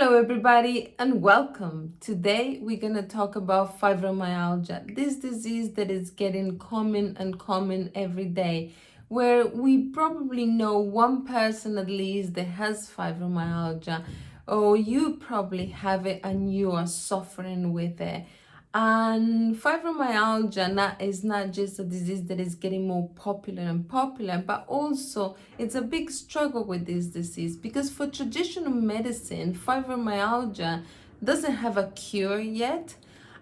Hello everybody and welcome. Today we're going to talk about fibromyalgia, this disease that is getting common and common every day, where we probably know one person at least that has fibromyalgia, or you probably have it and you are suffering with it. And fibromyalgia is not just a disease that is getting more popular and popular, but also it's a big struggle with this disease because for traditional medicine, fibromyalgia doesn't have a cure yet.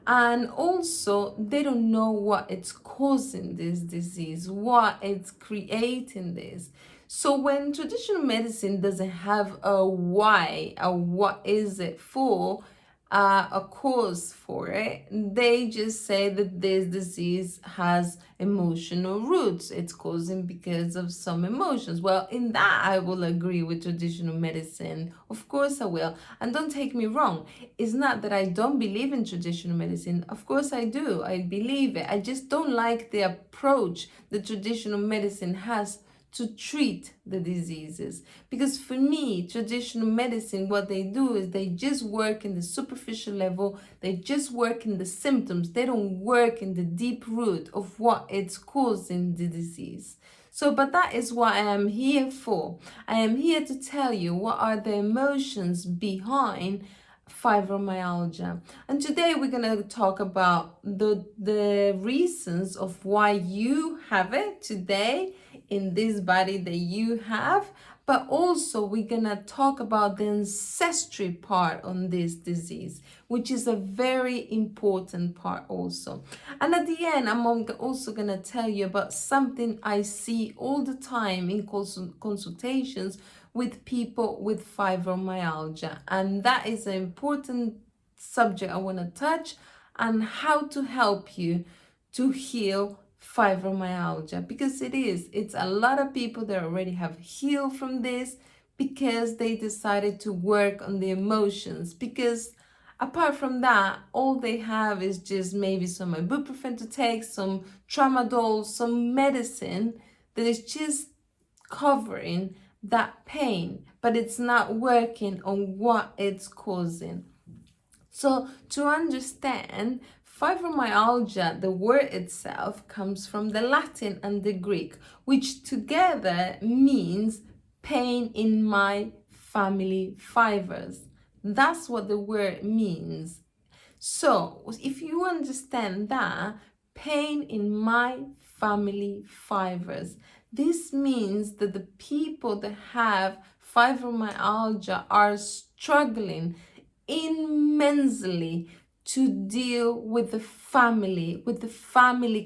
And also, they don't know what it's causing this disease, what it's creating this. So when traditional medicine doesn't have a why, a what is it for, a cause for it, they just say that this disease has emotional roots. It's causing because of some emotions. Well, in that I will agree with traditional medicine. Of course I will. And don't take me wrong. It's not that I don't believe in traditional medicine. Of course I do. I believe it. I just don't like the approach that traditional medicine has to treat the diseases. Because for me, traditional medicine, what they do is they just work in the superficial level, they just work in the symptoms, they don't work in the deep root of what it's causing the disease. So, but that is what I am here for. I am here to tell you what are the emotions behind fibromyalgia. And today we're going to talk about the reasons of why you have it today in this body that you have, but also we're going to talk about the ancestry part on this disease, which is a very important part also. And at the end, I'm also going to tell you about something I see all the time in consultations with people with fibromyalgia. And that is an important subject I want to touch, and how to help you to heal fibromyalgia, because it's a lot of people that already have healed from this because they decided to work on the emotions. Because apart from that, all they have is just maybe some ibuprofen to take, some tramadol, some medicine that is just covering that pain, but it's not working on what it's causing. So to understand, fibromyalgia, the word itself comes from the Latin and the Greek, which together means pain in my family fibers. That's what the word means. So if you understand that, pain in my family fibers, this means that the people that have fibromyalgia are struggling immensely to deal with the family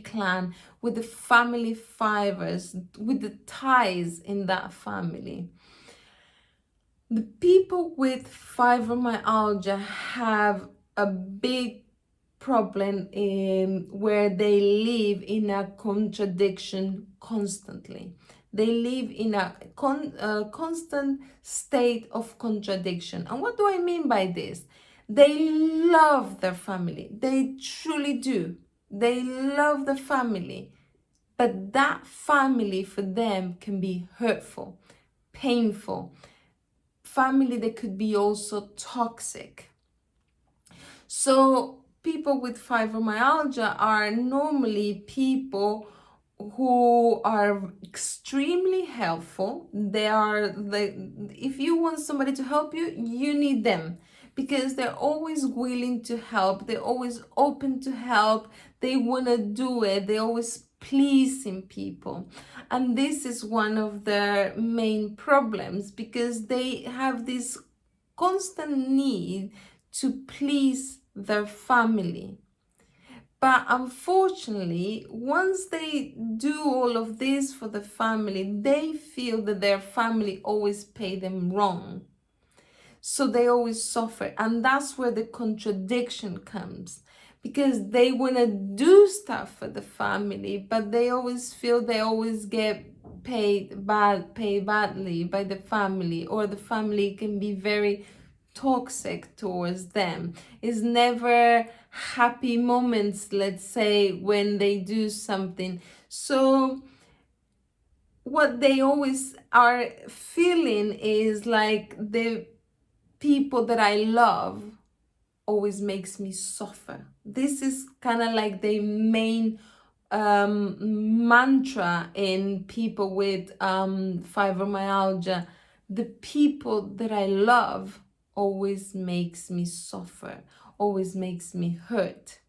clan, with the family fibers, with the ties in that family. The people with fibromyalgia have a big problem where they live in a contradiction constantly. They live in a constant state of contradiction. And what do I mean by this? They love their family. They truly do. They love the family. But that family for them can be hurtful, painful. Family that could be also toxic. So people with fibromyalgia are normally people who are extremely helpful. If you want somebody to help you, you need them, because they're always willing to help. They're always open to help. They want to do it. They're always pleasing people. And this is one of their main problems, because they have this constant need to please their family. But unfortunately, once they do all of this for the family, they feel that their family always pay them wrong. So they always suffer. And that's where the contradiction comes, because they want to do stuff for the family, but they always feel they always get paid badly by the family, or the family can be very toxic towards them. It's never happy moments, let's say, when they do something. So what they always are feeling is like the people that I love always makes me suffer. This is kind of like the main mantra in people with fibromyalgia. The people that I love always makes me suffer, always makes me hurt.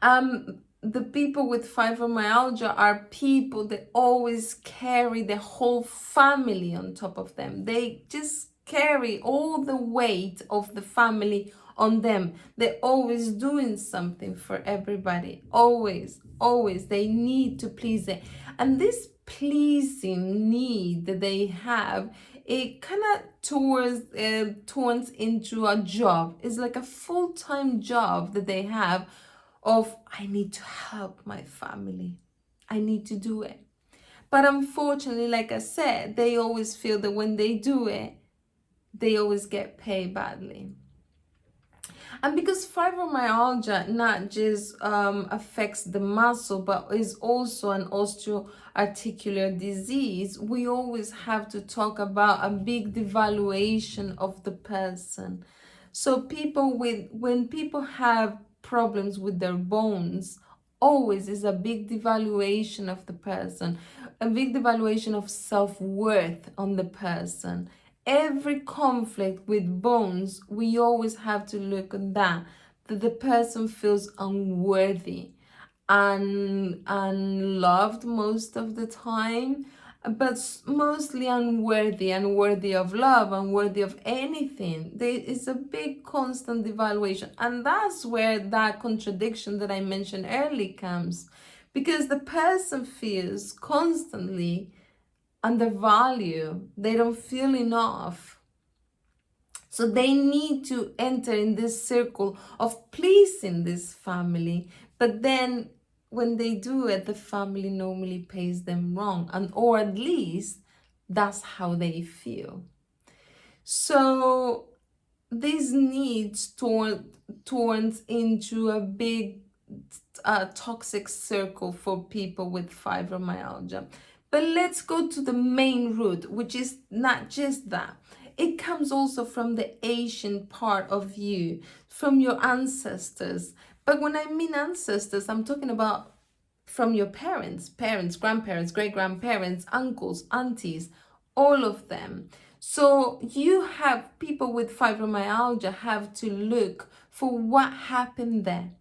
The people with fibromyalgia are people that always carry the whole family on top of them. They just carry all the weight of the family on them. They're always doing something for everybody. Always, always. They need to please it. And this pleasing need that they have, it kind of turns into a job. It's like a full-time job that they have of, I need to help my family. I need to do it. But unfortunately, like I said, they always feel that when they do it, they always get paid badly. And because fibromyalgia not just affects the muscle, but is also an osteoarticular disease, we always have to talk about a big devaluation of the person. So when people have problems with their bones, always is a big devaluation of the person, a big devaluation of self-worth on the person. Every conflict with bones, we always have to look at that the person feels unworthy and unloved most of the time, but mostly unworthy of love, unworthy of anything. There is a big constant devaluation, and that's where that contradiction that I mentioned earlier comes, because the person feels constantly undervalued. They don't feel enough. So they need to enter in this circle of pleasing this family. But then when they do it, the family normally pays them wrong, and or at least that's how they feel. So this needs turns into a big toxic circle for people with fibromyalgia. But let's go to the main root, which is not just that. It comes also from the Asian part of you, from your ancestors. But when I mean ancestors, I'm talking about from your parents, grandparents, great-grandparents, uncles, aunties, all of them. So you have people with fibromyalgia have to look for what happened there.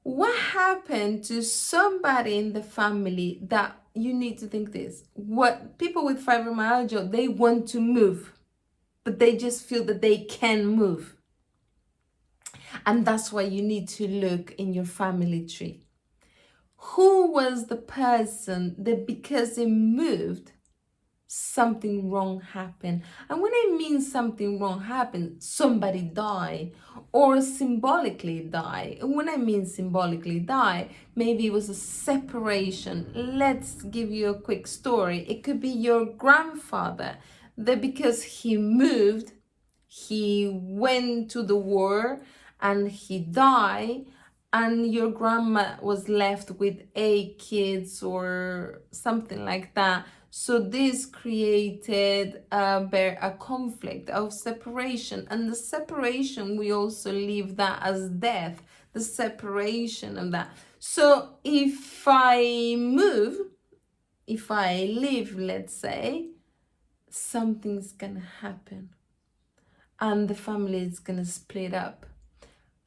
What happened to somebody in the family that you need to think this? What people with fibromyalgia, they want to move, but they just feel that they can move. And that's why you need to look in your family tree. Who was the person that because they moved, something wrong happened? And when I mean something wrong happened, somebody died or symbolically die. And when I mean symbolically die, maybe it was a separation. Let's give you a quick story. It could be your grandfather that because he moved, he went to the war and he died, and your grandma was left with 8 kids or something like that. So this created a conflict of separation, and the separation, we also leave that as death, the separation of that. So if I move, if I live, let's say, something's gonna happen and the family is gonna split up.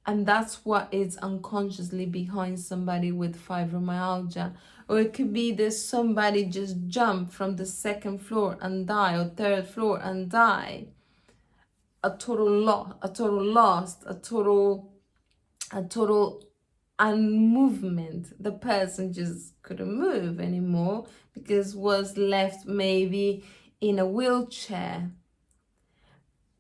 And that's what is unconsciously behind somebody with fibromyalgia. Or it could be that somebody just jumped from the 2nd floor and die, or 3rd floor and die. A total loss, a total unmovement. The person just couldn't move anymore because was left maybe in a wheelchair.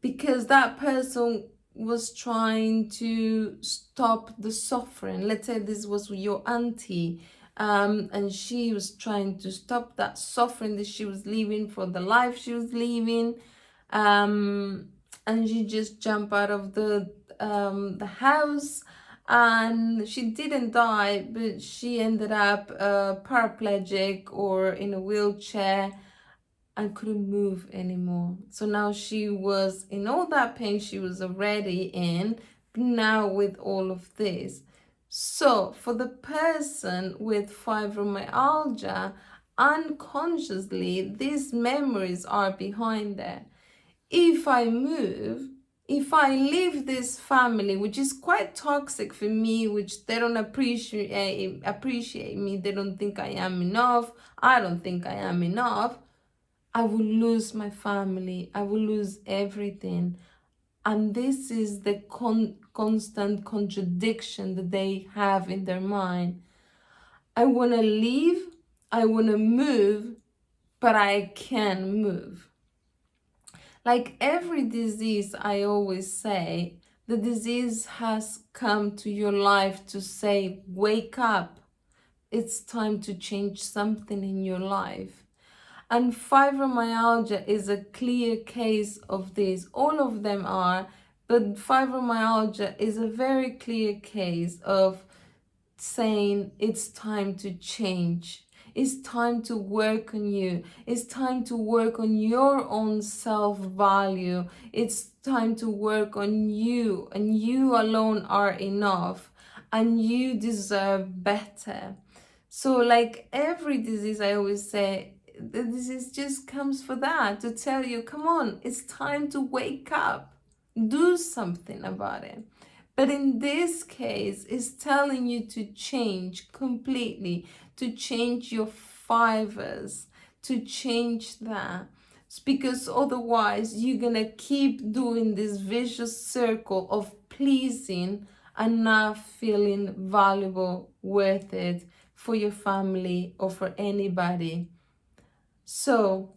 Because that person was trying to stop the suffering. Let's say this was your auntie, and she was trying to stop that suffering that she was living, for the life she was living, and she just jumped out of the house, and she didn't die, but she ended up paraplegic or in a wheelchair. and couldn't move anymore. So now she was in all that pain she was already in, now with all of this. So for the person with fibromyalgia, unconsciously, these memories are behind there. If I move, if I leave this family, which is quite toxic for me, which they don't appreciate me, they don't think I am enough, I don't think I am enough, I will lose my family, I will lose everything. And this is the constant contradiction that they have in their mind. I want to leave, I want to move, but I can't move. Like every disease, I always say, the disease has come to your life to say, wake up. It's time to change something in your life. And fibromyalgia is a clear case of this. All of them are, but fibromyalgia is a very clear case of saying it's time to change. It's time to work on you. It's time to work on your own self-value. It's time to work on you, and you alone are enough, and you deserve better. So like every disease, I always say, the disease just comes for that, to tell you, come on, it's time to wake up. Do something about it. But in this case, it's telling you to change completely, to change your fibers, to change that. It's because otherwise you're going to keep doing this vicious circle of pleasing and not feeling valuable, worth it for your family or for anybody. So,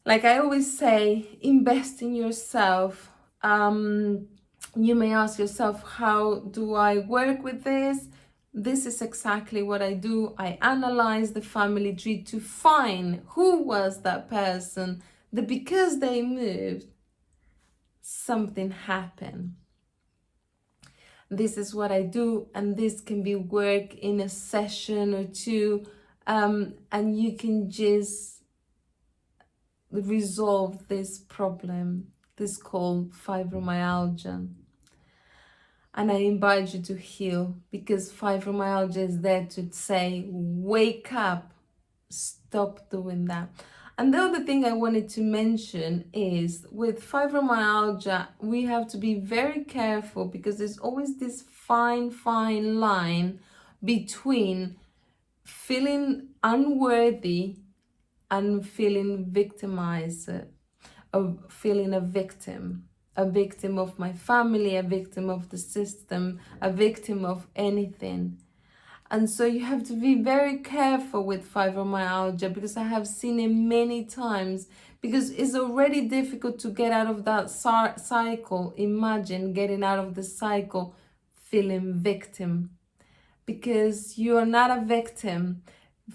like I always say, invest in yourself. You may ask yourself, how do I work with this? This is exactly what I do. I analyze the family tree to find who was that person that because they moved, something happened. This is what I do, and this can be work in a session or two, and you can just resolve this problem, this called fibromyalgia. And I invite you to heal, because fibromyalgia is there to say, wake up, stop doing that. And the other thing I wanted to mention is with fibromyalgia, we have to be very careful, because there's always this fine line between feeling unworthy and feeling victimized, of feeling a victim of my family, a victim of the system, a victim of anything. And so you have to be very careful with fibromyalgia, because I have seen it many times, because it's already difficult to get out of that cycle. Imagine getting out of the cycle feeling victim, because you are not a victim.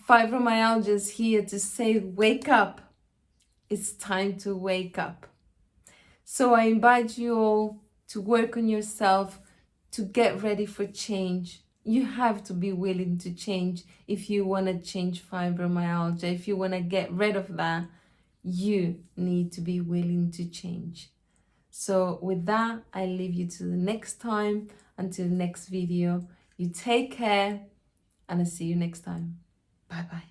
Fibromyalgia is here to say, wake up. It's time to wake up. So I invite you all to work on yourself, to get ready for change. You have to be willing to change if you want to change fibromyalgia. If you want to get rid of that, you need to be willing to change. So with that, I leave you to the next time, until the next video. You take care, and I'll see you next time. Bye-bye.